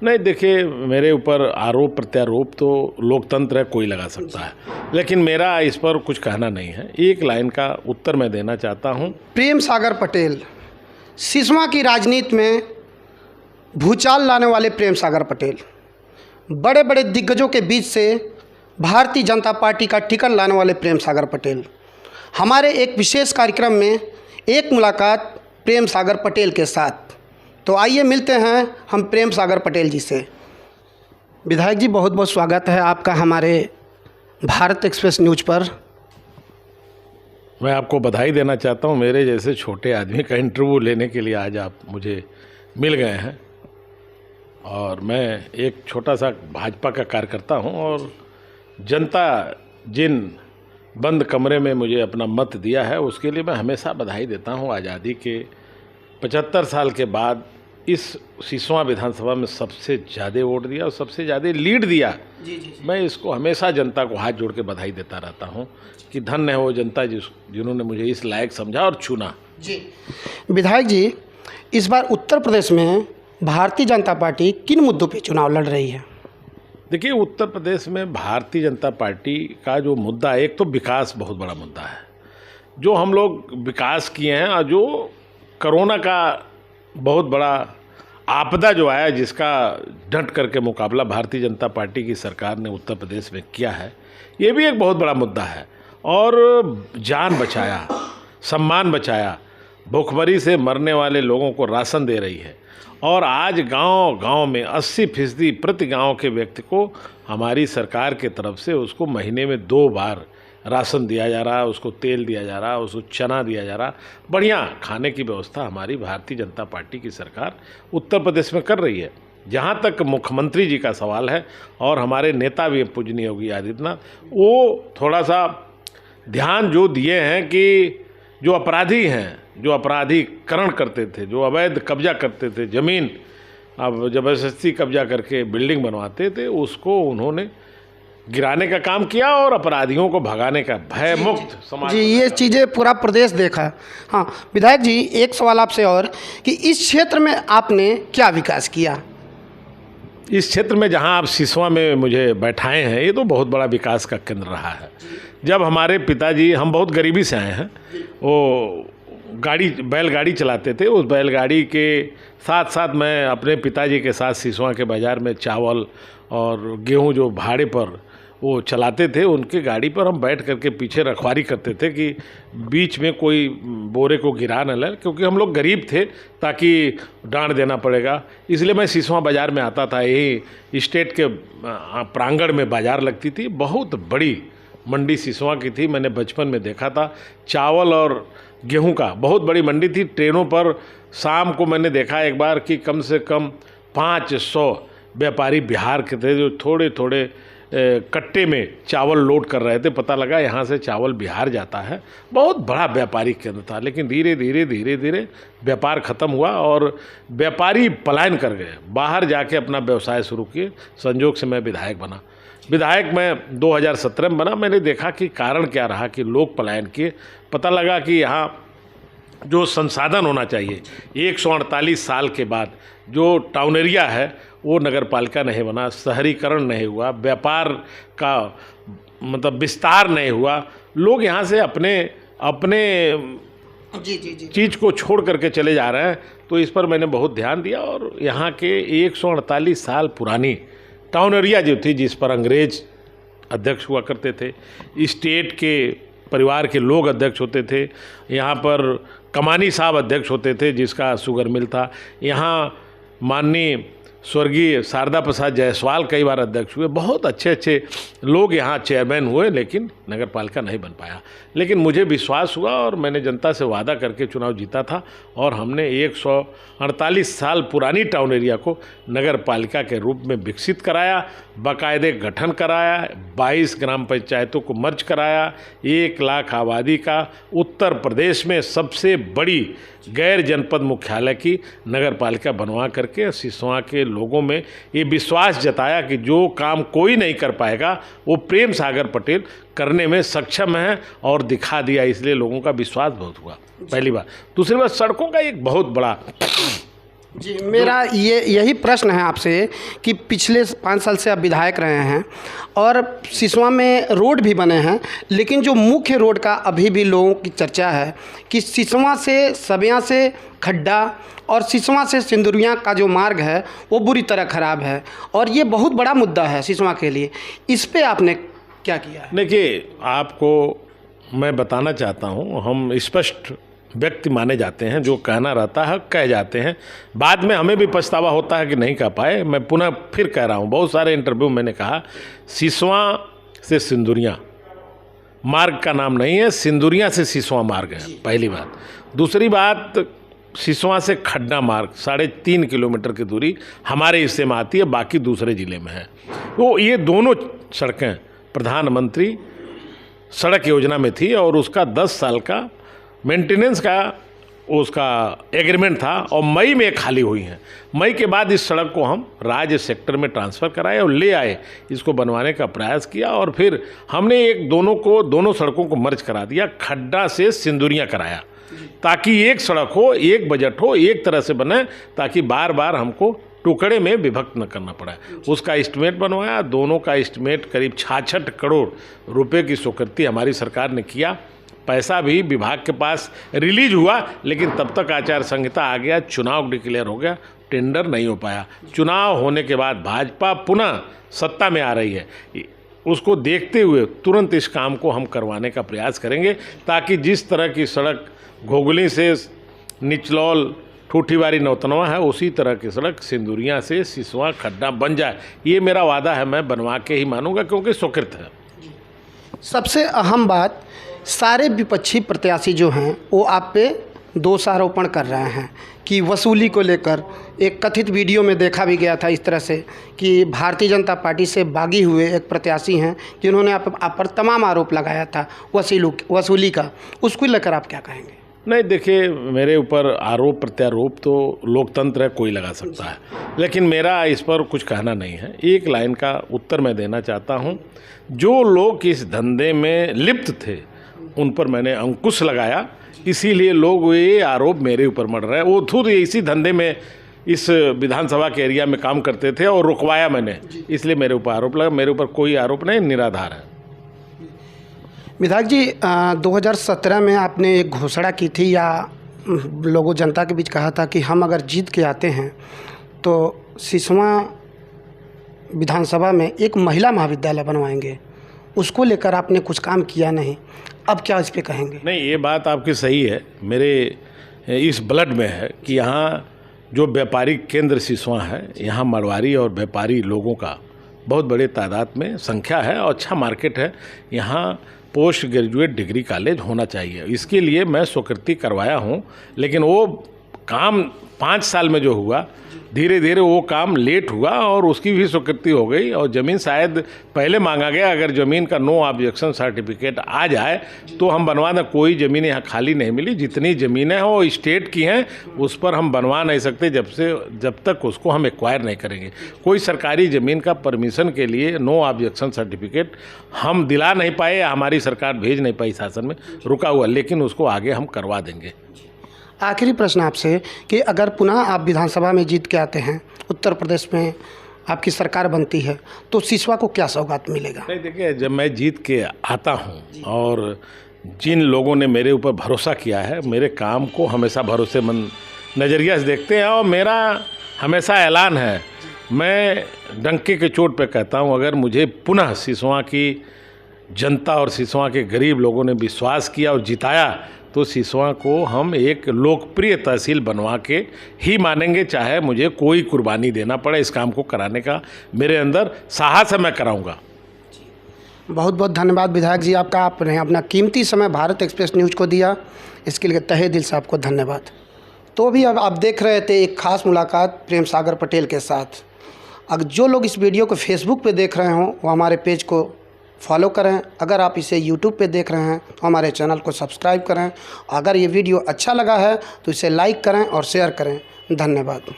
नहीं, देखिए, मेरे ऊपर आरोप प्रत्यारोप तो लोकतंत्र है, कोई लगा सकता है, लेकिन मेरा इस पर कुछ कहना नहीं है। एक लाइन का उत्तर मैं देना चाहता हूँ। प्रेम सागर पटेल, सिसवा की राजनीति में भूचाल लाने वाले प्रेम सागर पटेल, बड़े बड़े दिग्गजों के बीच से भारतीय जनता पार्टी का टिकट लाने वाले प्रेम सागर पटेल, हमारे एक विशेष कार्यक्रम में एक मुलाकात प्रेम सागर पटेल के साथ। तो आइए मिलते हैं हम प्रेम सागर पटेल जी से। विधायक जी, बहुत बहुत स्वागत है आपका हमारे भारत एक्सप्रेस न्यूज़ पर। मैं आपको बधाई देना चाहता हूँ, मेरे जैसे छोटे आदमी का इंटरव्यू लेने के लिए आज आप मुझे मिल गए हैं। और मैं एक छोटा सा भाजपा का कार्यकर्ता हूँ, और जनता जिन बंद कमरे में मुझे अपना मत दिया है उसके लिए मैं हमेशा बधाई देता हूँ। आज़ादी के 75 साल के बाद इस सिसवा विधानसभा में सबसे ज़्यादा वोट दिया और सबसे ज़्यादा लीड दिया। जी। मैं इसको हमेशा जनता को हाथ जोड़ के बधाई देता रहता हूँ कि धन्य है वो जनता जिन्होंने मुझे इस लायक समझा और चुना। जी विधायक जी, इस बार उत्तर प्रदेश में भारतीय जनता पार्टी किन मुद्दों पे चुनाव लड़ रही है? देखिए, उत्तर प्रदेश में भारतीय जनता पार्टी का जो मुद्दा है, एक तो विकास बहुत बड़ा मुद्दा है। जो हम लोग विकास किए हैं, और जो कोरोना का बहुत बड़ा आपदा जो आया, जिसका डट करके मुकाबला भारतीय जनता पार्टी की सरकार ने उत्तर प्रदेश में किया है, ये भी एक बहुत बड़ा मुद्दा है। और जान बचाया, सम्मान बचाया, भूखमरी से मरने वाले लोगों को राशन दे रही है। और आज गांव-गांव में 80% प्रति गांव के व्यक्ति को हमारी सरकार के तरफ से उसको महीने में 2 बार राशन दिया जा रहा है, उसको तेल दिया जा रहा है, उसको चना दिया जा रहा है। बढ़िया खाने की व्यवस्था हमारी भारतीय जनता पार्टी की सरकार उत्तर प्रदेश में कर रही है। जहाँ तक मुख्यमंत्री जी का सवाल है, और हमारे नेता भी पूजनीय योगी आदित्यनाथ, वो थोड़ा सा ध्यान जो दिए हैं कि जो अपराधी हैं, जो अपराधीकरण करते थे, जो अवैध कब्जा करते थे ज़मीन, अब ज़बरदस्ती कब्जा करके बिल्डिंग बनवाते थे, उसको उन्होंने गिराने का काम किया और अपराधियों को भगाने का भय मुक्त समाज। जी, ये चीज़ें पूरा प्रदेश देखा। हाँ विधायक जी, एक सवाल आपसे और कि इस क्षेत्र में आपने क्या विकास किया? इस क्षेत्र में जहां आप सिसवा में मुझे बैठाए हैं, ये तो बहुत बड़ा विकास का केंद्र रहा है। जब हमारे पिताजी, हम बहुत गरीबी से आए हैं, वो बैलगाड़ी चलाते थे। उस बैलगाड़ी के साथ साथ मैं अपने पिताजी के साथ सिसवा के बाज़ार में चावल और गेहूं जो भाड़े पर वो चलाते थे, उनके गाड़ी पर हम बैठ करके पीछे रखवारी करते थे कि बीच में कोई बोरे को गिरा न ले, क्योंकि हम लोग गरीब थे, ताकि डांट देना पड़ेगा। इसलिए मैं सिसवा बाज़ार में आता था। यही स्टेट के प्रांगण में बाज़ार लगती थी, बहुत बड़ी मंडी सिसवा की थी। मैंने बचपन में देखा था, चावल और गेहूं का बहुत बड़ी मंडी थी। ट्रेनों पर शाम को मैंने देखा एक बार कि कम से कम 500 व्यापारी बिहार के थे, जो थोड़े थोड़े कट्टे में चावल लोड कर रहे थे। पता लगा यहाँ से चावल बिहार जाता है। बहुत बड़ा व्यापारिक केंद्र था, लेकिन धीरे धीरे व्यापार ख़त्म हुआ और व्यापारी पलायन कर गए, बाहर जाके अपना व्यवसाय शुरू किए। संजोग से मैं विधायक बना। विधायक मैं 2017 में बना। मैंने देखा कि कारण क्या रहा कि लोग पलायन किए। पता लगा कि यहाँ जो संसाधन होना चाहिए, 148 साल के बाद जो टाउन एरिया है वो नगर पालिका नहीं बना, शहरीकरण नहीं हुआ, व्यापार का मतलब विस्तार नहीं हुआ। लोग यहाँ से अपने जी चीज़ को छोड़ करके चले जा रहे हैं। तो इस पर मैंने बहुत ध्यान दिया, और यहाँ के 148 साल पुरानी टाउन एरिया जो थी, जिस पर अंग्रेज अध्यक्ष हुआ करते थे, स्टेट के परिवार के लोग अध्यक्ष होते थे, यहाँ पर कमानी साहब अध्यक्ष होते थे जिसका शुगर मिल था, यहाँ माननीय स्वर्गीय शारदा प्रसाद जायसवाल कई बार अध्यक्ष हुए, बहुत अच्छे लोग यहाँ चेयरमैन हुए, लेकिन नगर पालिका नहीं बन पाया। लेकिन मुझे विश्वास हुआ और मैंने जनता से वादा करके चुनाव जीता था, और हमने 148 साल पुरानी टाउन एरिया को नगर पालिका के रूप में विकसित कराया, बाकायदे गठन कराया, 22 ग्राम पंचायतों को मर्ज कराया, 1 लाख आबादी का उत्तर प्रदेश में सबसे बड़ी गैर जनपद मुख्यालय की नगर पालिका बनवा करके सिसवा के लोगों में ये विश्वास जताया कि जो काम कोई नहीं कर पाएगा वो प्रेम सागर पटेल करने में सक्षम है, और दिखा दिया। इसलिए लोगों का विश्वास बहुत हुआ, पहली बात। दूसरी बात, सड़कों का एक बहुत बड़ा जी, मेरा यही प्रश्न है आपसे कि पिछले 5 साल से आप विधायक रहे हैं और सिसवा में रोड भी बने हैं, लेकिन जो मुख्य रोड का अभी भी लोगों की चर्चा है कि सिसवा से सबिया से खड्डा और सिसवा से सिंदुरिया का जो मार्ग है वो बुरी तरह ख़राब है और ये बहुत बड़ा मुद्दा है सिसवा के लिए। इस पे आपने क्या किया है? देखिए, आपको मैं बताना चाहता हूँ, हम स्पष्ट व्यक्ति माने जाते हैं, जो कहना रहता है कह जाते हैं, बाद में हमें भी पछतावा होता है कि नहीं कह पाए। मैं पुनः फिर कह रहा हूँ, बहुत सारे इंटरव्यू मैंने कहा, सिसवा से सिंदुरिया मार्ग का नाम नहीं है, सिंदुरिया से सिसवा मार्ग है, पहली बात। दूसरी बात, सिसवा से खड्डा मार्ग 3.5 किलोमीटर की दूरी हमारे हिस्से में आती है, बाकी दूसरे ज़िले में है। तो ये दोनों सड़कें प्रधानमंत्री सड़क योजना में थी और उसका 10 साल का मेंटेनेंस का उसका एग्रीमेंट था और मई में खाली हुई हैं। मई के बाद इस सड़क को हम राज्य सेक्टर में ट्रांसफ़र कराए और ले आए, इसको बनवाने का प्रयास किया और फिर हमने दोनों सड़कों को मर्ज करा दिया, खड्डा से सिंदुरिया कराया, ताकि एक सड़क हो, एक बजट हो, एक तरह से बने, ताकि बार बार हमको टुकड़े में विभक्त न करना पड़ा। उसका एस्टिमेट बनवाया, दोनों का एस्टिमेट करीब 66 करोड़ रुपए की स्वीकृति हमारी सरकार ने किया। पैसा भी विभाग के पास रिलीज हुआ, लेकिन तब तक आचार संहिता आ गया, चुनाव डिक्लेयर हो गया, टेंडर नहीं हो पाया। चुनाव होने के बाद भाजपा पुनः सत्ता में आ रही है, उसको देखते हुए तुरंत इस काम को हम करवाने का प्रयास करेंगे, ताकि जिस तरह की सड़क घोगली से निचलौल ठूठीवारी नौतनवा है, उसी तरह की सड़क सिंदुरिया से सिसवा खड्डा बन जाए। ये मेरा वादा है, मैं बनवा के ही मानूंगा, क्योंकि स्वीकृत है। सबसे अहम बात, सारे विपक्षी प्रत्याशी जो हैं वो आप पे दोषारोपण कर रहे हैं कि वसूली को लेकर। एक कथित वीडियो में देखा भी गया था इस तरह से कि भारतीय जनता पार्टी से बागी हुए एक प्रत्याशी हैं जिन्होंने आप पर तमाम आरोप लगाया था वसूली का, उसको लेकर आप क्या कहेंगे? नहीं, देखिए, मेरे ऊपर आरोप प्रत्यारोप तो लोकतंत्र है, कोई लगा सकता है, लेकिन मेरा इस पर कुछ कहना नहीं है। एक लाइन का उत्तर मैं देना चाहता हूँ, जो लोग इस धंधे में लिप्त थे उन पर मैंने अंकुश लगाया, इसीलिए लोग ये आरोप मेरे ऊपर मढ़ रहे हैं। वो खुद इसी धंधे में इस विधानसभा के एरिया में काम करते थे और रुकवाया मैंने, इसलिए मेरे ऊपर आरोप लगा। मेरे ऊपर कोई आरोप नहीं, निराधार है। विधायक जी, 2017 में आपने एक घोषणा की थी या लोगों जनता के बीच कहा था कि हम अगर जीत के आते हैं तो सिसवा विधानसभा में एक महिला महाविद्यालय बनवाएंगे, उसको लेकर आपने कुछ काम किया नहीं, अब क्या इस पे कहेंगे? नहीं, ये बात आपकी सही है, मेरे इस ब्लड में है कि यहाँ जो व्यापारिक केंद्र सिसवा है, यहाँ मरवारी और व्यापारी लोगों का बहुत बड़े तादाद में संख्या है और अच्छा मार्केट है। यहाँ पोस्ट ग्रेजुएट डिग्री कॉलेज होना चाहिए, इसके लिए मैं स्वीकृति करवाया हूँ, लेकिन वो काम 5 साल में जो हुआ, धीरे धीरे वो काम लेट हुआ और उसकी भी स्वीकृति हो गई और ज़मीन शायद पहले मांगा गया। अगर ज़मीन का नो ऑब्जेक्शन सर्टिफिकेट आ जाए तो हम बनवा दें। कोई ज़मीन यहाँ खाली नहीं मिली, जितनी ज़मीनें हैं वो स्टेट की हैं, उस पर हम बनवा नहीं सकते जब तक उसको हम एक्वायर नहीं करेंगे। कोई सरकारी ज़मीन का परमिशन के लिए नो ऑब्जेक्शन सर्टिफिकेट हम दिला नहीं पाए, हमारी सरकार भेज नहीं पाई, शासन में रुका हुआ, लेकिन उसको आगे हम करवा देंगे। आखिरी प्रश्न आपसे कि अगर पुनः आप विधानसभा में जीत के आते हैं, उत्तर प्रदेश में आपकी सरकार बनती है, तो सिसवा को क्या सौगात मिलेगा? नहीं, देखिए, जब मैं जीत के आता हूं और जिन लोगों ने मेरे ऊपर भरोसा किया है, मेरे काम को हमेशा भरोसेमंद नज़रिया से देखते हैं और मेरा हमेशा ऐलान है, मैं डंके के चोट पे कहता हूं, अगर मुझे पुनः सिसवा की जनता और सिसवा के गरीब लोगों ने विश्वास किया और जिताया, तो सिसवा को हम एक लोकप्रिय तहसील बनवा के ही मानेंगे, चाहे मुझे कोई कुर्बानी देना पड़े। इस काम को कराने का मेरे अंदर साहस है, मैं कराऊंगा। बहुत बहुत धन्यवाद विधायक जी आपका, आपने अपना कीमती समय भारत एक्सप्रेस न्यूज़ को दिया, इसके लिए तहे दिल से आपको धन्यवाद। तो भी अब आप देख रहे थे एक ख़ास मुलाकात प्रेम सागर पटेल के साथ। अगर जो लोग इस वीडियो को फेसबुक पे देख रहे हों वो हमारे पेज को फॉलो करें, अगर आप इसे यूट्यूब पे देख रहे हैं तो हमारे चैनल को सब्सक्राइब करें। अगर ये वीडियो अच्छा लगा है तो इसे लाइक करें और शेयर करें। धन्यवाद।